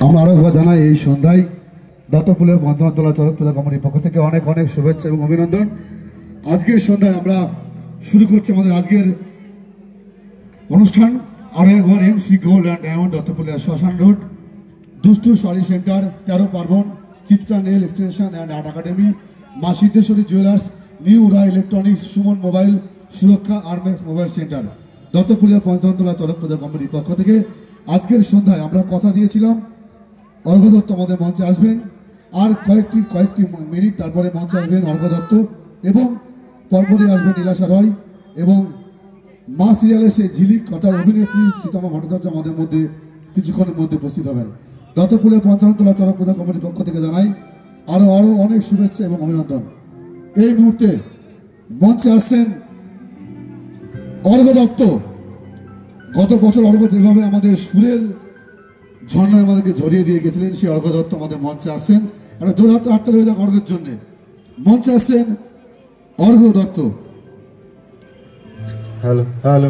আমরা আরো জানাই এই সন্ধ্যায় দত্তপুলের বন্দনাতলা চরক পূজা কমিটির পক্ষ থেকে অনেক অনেক শুভেচ্ছা এবং অভিনন্দন। আজকের সন্ধ্যায় আমরা শুরু করছি আমাদের আজকের অনুষ্ঠান। আরো একবার MC gold and diamond Duttapulia শ্মশান রোড, দুষ্টু শাড়ি সেন্টার, 13 পার্বণ, Chitra nail extension and art academy, মা সিদ্ধেশ্বরী জুয়েলার্স, নিউ রা ইলেকট্রনিক্স, সুমন মোবাইল, সুরক্ষা আরম্যাক্স মোবাইল সেন্টার, দত্তপুলিয়া পঞ্চতলা চরক পূজা কমিটির পক্ষ থেকে আজকের সন্ধ্যায় আমরা কথা দিয়েছিলাম অর্ঘ্য দত্ত আমাদের মঞ্চে আসবেন। আর কয়েকটি মিনিট তারপরে মঞ্চে আসবেন অর্ঘ্য দত্ত এবং পরপরই আসবেন নীলাশা রয় এবং মা সিরিয়ালে সেই ঝিলিক কথার অভিনেত্রী সীতামা ভট্টাচার্য আমাদের মধ্যে কিছুক্ষণের মধ্যে উপস্থিত হবেন। দত্তপুলের পঞ্চতলা চরক পূজা কমিটির পক্ষ থেকে জানাই আরো অনেক শুভেচ্ছা এবং অভিনন্দন। এই মুহূর্তে মঞ্চে আসছেন অর্ঘ্য দত্ত। গত বছর অর্ঘ্য যেভাবে আমাদের সুরের ঝর্ণায় আমাদেরকে ঝরিয়ে দিয়ে গেছিলেন, সেই অর্ঘ্য দত্ত আমাদের মঞ্চে আসছেন। একটা জোর হাতটা হয়ে যাক অর্ঘ্যের জন্য। মঞ্চে আসছেন অর্ঘ্য দত্ত। Hello hello.